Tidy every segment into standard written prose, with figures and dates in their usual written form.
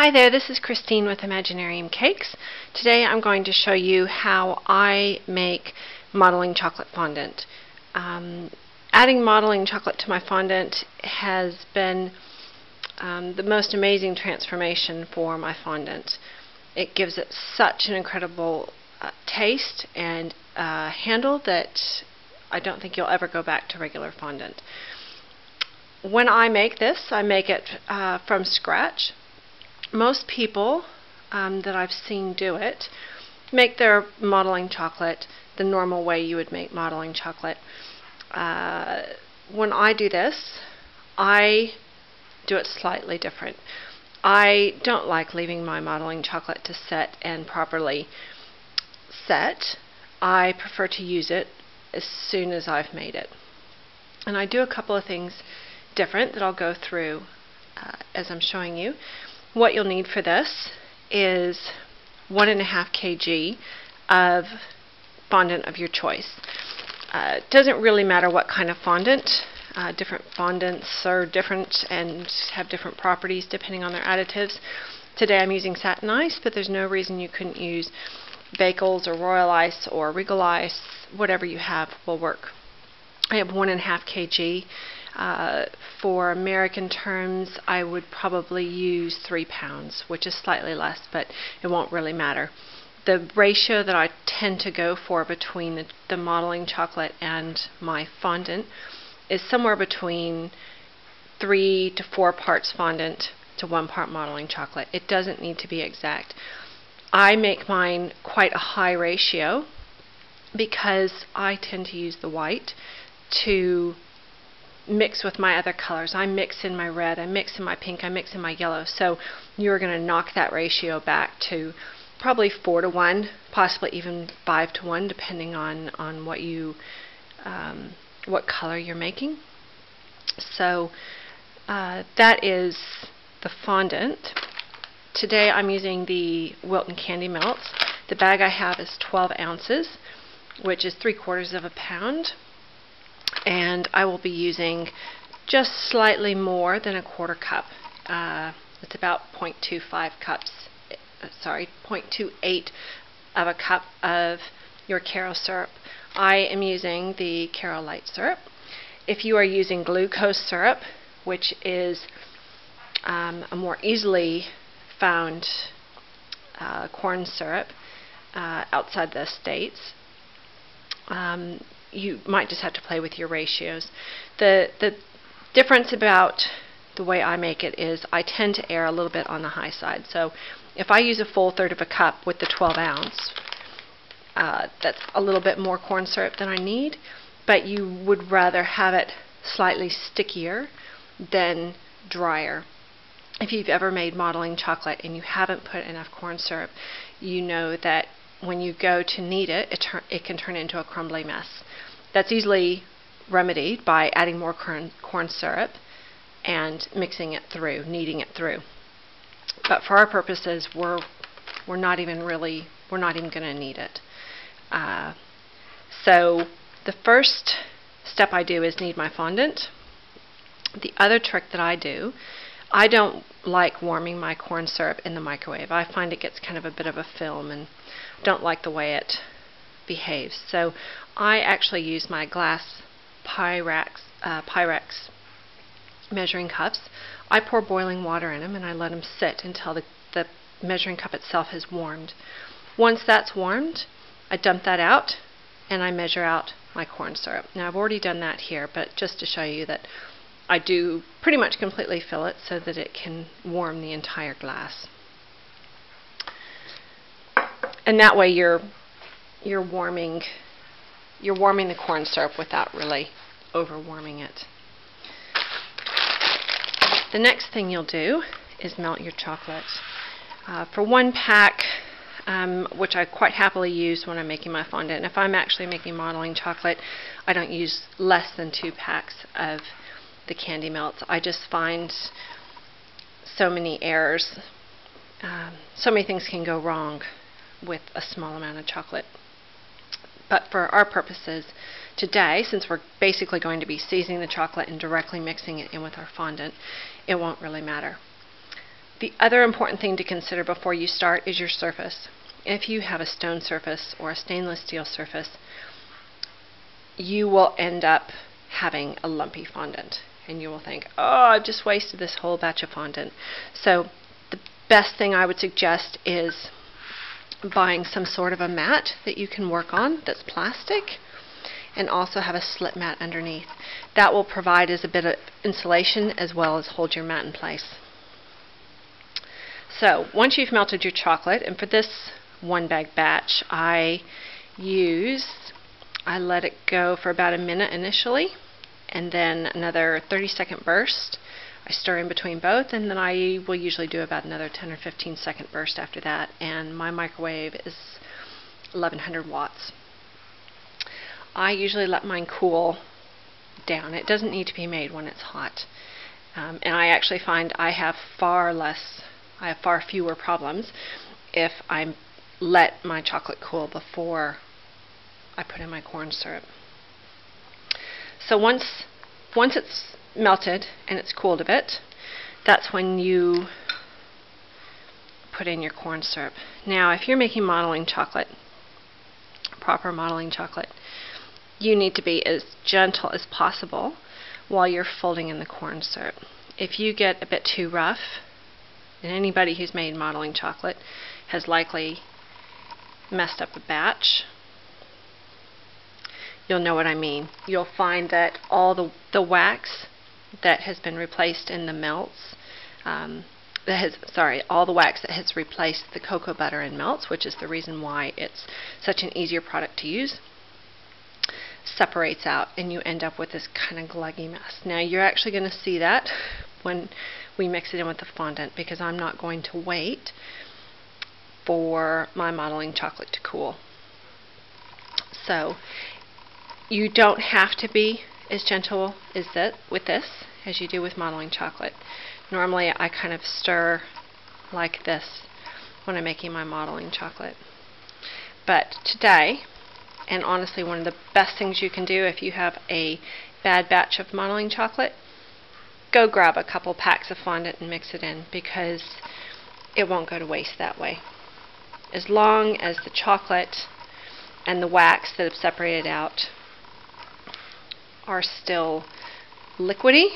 Hi there, this is Christine with Imaginarium Cakes. Today I'm going to show you how I make modeling chocolate fondant. Adding modeling chocolate to my fondant has been the most amazing transformation for my fondant. It gives it such an incredible taste and handle that I don't think you'll ever go back to regular fondant. When I make this, I make it from scratch. Most people that I've seen do it make their modeling chocolate the normal way you would make modeling chocolate. When I do this, I do it slightly different. I don't like leaving my modeling chocolate to set and properly set. I prefer to use it as soon as I've made it. And I do a couple of things different that I'll go through as I'm showing you. What you'll need for this is 1.5 kg of fondant of your choice. It doesn't really matter what kind of fondant. Different fondants are different and have different properties depending on their additives. Today I'm using satin ice, but there's no reason you couldn't use bagels or royal ice or regal ice. Whatever you have will work. I have 1.5 kg. For American terms, I would probably use 3 pounds, which is slightly less, but it won't really matter. The ratio that I tend to go for between the modeling chocolate and my fondant is somewhere between 3 to 4 parts fondant to 1 part modeling chocolate. It doesn't need to be exact. I make mine quite a high ratio because I tend to use the white to mix with my other colors. I mix in my red, I mix in my pink, I mix in my yellow. So you're going to knock that ratio back to probably 4 to 1, possibly even 5 to 1, depending on what you what color you're making. So that is the fondant. Today I'm using the Wilton Candy Melts. The bag I have is 12 ounces, which is 3/4 of a pound. And I will be using just slightly more than a 1/4 cup. It's about 0.25 cups, 0.28 of a cup of your Caro syrup. I am using the Caro Light syrup. If you are using glucose syrup, which is a more easily found corn syrup outside the States, you might just have to play with your ratios. The difference about the way I make it is I tend to err a little bit on the high side. So if I use a full 1/3 of a cup with the 12 ounce, that's a little bit more corn syrup than I need, but you would rather have it slightly stickier than drier. If you've ever made modeling chocolate and you haven't put enough corn syrup, you know that when you go to knead it, it can turn into a crumbly mess. That's easily remedied by adding more corn syrup and mixing it through, kneading it through. But for our purposes, we're not even going to knead it. So the first step I do is knead my fondant. The other trick that I do, I don't like warming my corn syrup in the microwave. I find it gets kind of a bit of a film and don't like the way it behaves. So I actually use my glass Pyrex measuring cups. I pour boiling water in them and I let them sit until the measuring cup itself has warmed. Once that's warmed, I dump that out and I measure out my corn syrup. Now I've already done that here, but just to show you that I do pretty much completely fill it so that it can warm the entire glass. And that way you're warming the corn syrup without really overwarming it. The next thing you'll do is melt your chocolate. For 1 pack, which I quite happily use when I'm making my fondant, and if I'm actually making modeling chocolate, I don't use less than 2 packs of the candy melts. I just find so many errors. So many things can go wrong with a small amount of chocolate. But for our purposes today, since we're basically going to be seasoning the chocolate and directly mixing it in with our fondant, it won't really matter. The other important thing to consider before you start is your surface. If you have a stone surface or a stainless steel surface, you will end up having a lumpy fondant, and you will think, oh, I've just wasted this whole batch of fondant. So the best thing I would suggest is buying some sort of a mat that you can work on that's plastic, and also have a slip mat underneath. That will provide as a bit of insulation as well as hold your mat in place. So once you've melted your chocolate, and for this 1 bag batch, I let it go for about a minute initially, and then another 30-second burst. I stir in between both, and then I will usually do about another 10 or 15-second burst after that, and my microwave is 1100 watts. I usually let mine cool down. It doesn't need to be made when it's hot. And I actually find I have far fewer problems if I let my chocolate cool before I put in my corn syrup. So once it's melted and it's cooled a bit, that's when you put in your corn syrup. Now, if you're making modeling chocolate, proper modeling chocolate, you need to be as gentle as possible while you're folding in the corn syrup. If you get a bit too rough, and anybody who's made modeling chocolate has likely messed up a batch, you'll know what I mean. You'll find that all the wax that has been replaced in the melts, all the wax that has replaced the cocoa butter in melts, which is the reason why it's such an easier product to use, separates out, and you end up with this kind of gluggy mess. Now, you're actually going to see that when we mix it in with the fondant, because I'm not going to wait for my modeling chocolate to cool. So you don't have to be as gentle with this as you do with modeling chocolate. Normally I kind of stir like this when I'm making my modeling chocolate. But today, and honestly one of the best things you can do if you have a bad batch of modeling chocolate, go grab a couple packs of fondant and mix it in, because it won't go to waste that way. As long as the chocolate and the wax that have separated out are still liquidy,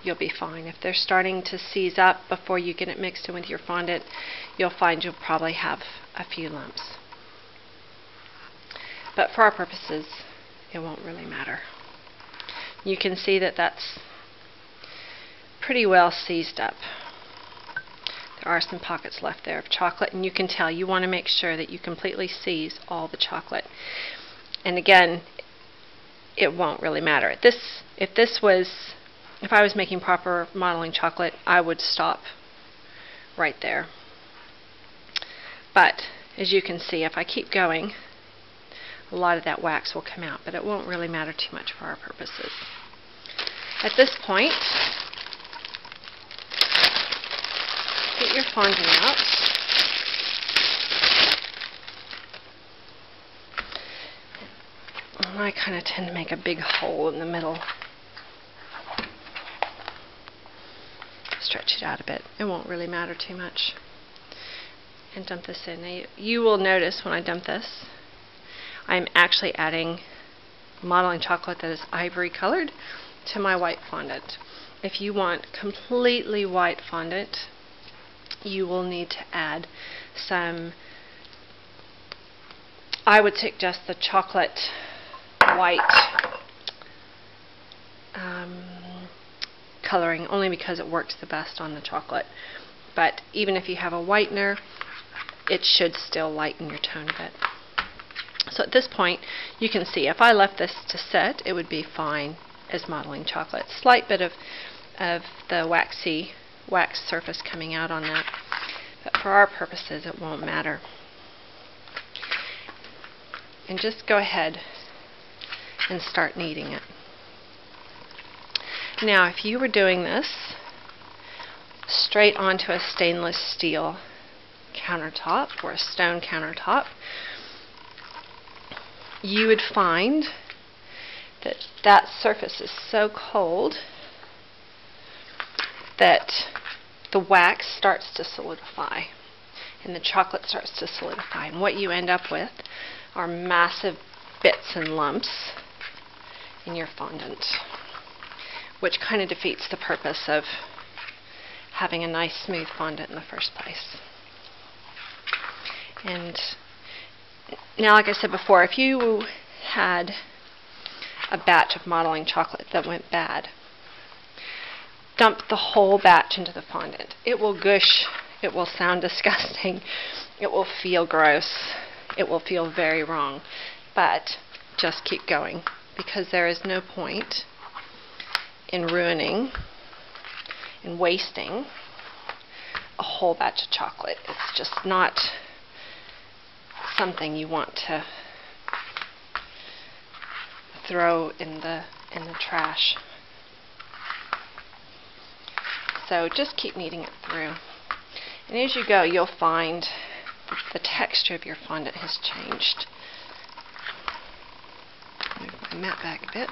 you'll be fine. If they're starting to seize up before you get it mixed in with your fondant, you'll find you'll probably have a few lumps. But for our purposes, it won't really matter. You can see that that's pretty well seized up. There are some pockets left there of chocolate, and you can tell you want to make sure that you completely seize all the chocolate. And again, it won't really matter. If I was making proper modeling chocolate, I would stop right there. But as you can see, if I keep going, a lot of that wax will come out, but it won't really matter too much for our purposes. At this point, get your fondant out. I kind of tend to make a big hole in the middle. Stretch it out a bit. It won't really matter too much. And dump this in. Now you will notice when I dump this, I'm actually adding modeling chocolate that is ivory colored to my white fondant. If you want completely white fondant, you will need to add some, I would suggest the chocolate white coloring, only because it works the best on the chocolate. But even if you have a whitener, it should still lighten your tone a bit. So at this point, you can see if I left this to set, it would be fine as modeling chocolate. Slight bit of the waxy wax surface coming out on that, but for our purposes it won't matter. And just go ahead and start kneading it. Now, if you were doing this straight onto a stainless steel countertop or a stone countertop, you would find that that surface is so cold that the wax starts to solidify and the chocolate starts to solidify, and what you end up with are massive bits and lumps in your fondant, which kind of defeats the purpose of having a nice smooth fondant in the first place. And now, like I said before, if you had a batch of modeling chocolate that went bad, dump the whole batch into the fondant. It will gush, it will sound disgusting, it will feel gross, it will feel very wrong, but just keep going, because there is no point in ruining and wasting a whole batch of chocolate. It's just not something you want to throw in the trash. So just keep kneading it through. And as you go, you'll find the texture of your fondant has changed. Move my mat back a bit.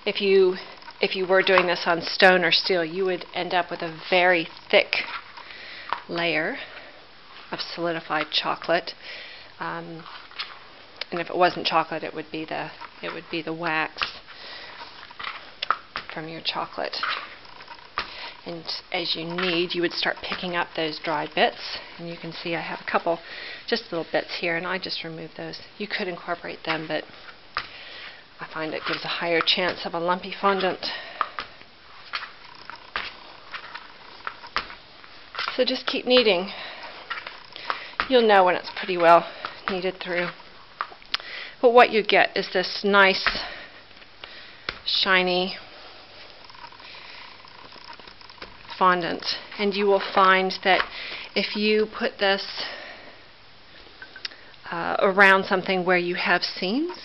If you were doing this on stone or steel, you would end up with a very thick layer of solidified chocolate. And if it wasn't chocolate, it would be the wax from your chocolate. And as you knead, you would start picking up those dry bits. And you can see I have a couple, just little bits here, and I just removed those. You could incorporate them, but I find it gives a higher chance of a lumpy fondant. So just keep kneading. You'll know when it's pretty well kneaded through. But what you get is this nice, shiny fondant. And you will find that if you put this around something where you have seams,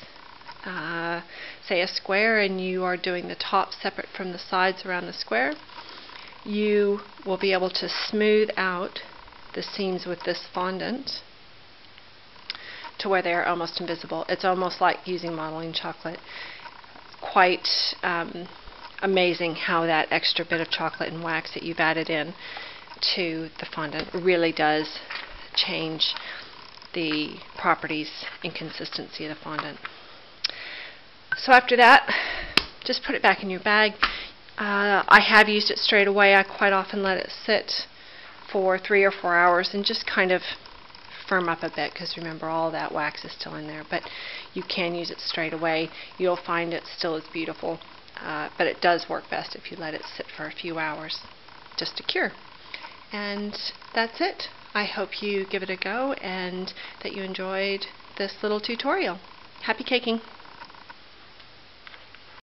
say a square, and you are doing the top separate from the sides around the square, you will be able to smooth out the seams with this fondant to where they are almost invisible. It's almost like using modeling chocolate. Quite amazing how that extra bit of chocolate and wax that you've added in to the fondant really does change the properties and consistency of the fondant. So after that, just put it back in your bag. I have used it straight away. I quite often let it sit for 3 or 4 hours and just kind of firm up a bit, because remember, all that wax is still in there. But you can use it straight away. You'll find it still is beautiful, but it does work best if you let it sit for a few hours just to cure. And that's it. I hope you give it a go and that you enjoyed this little tutorial. Happy caking!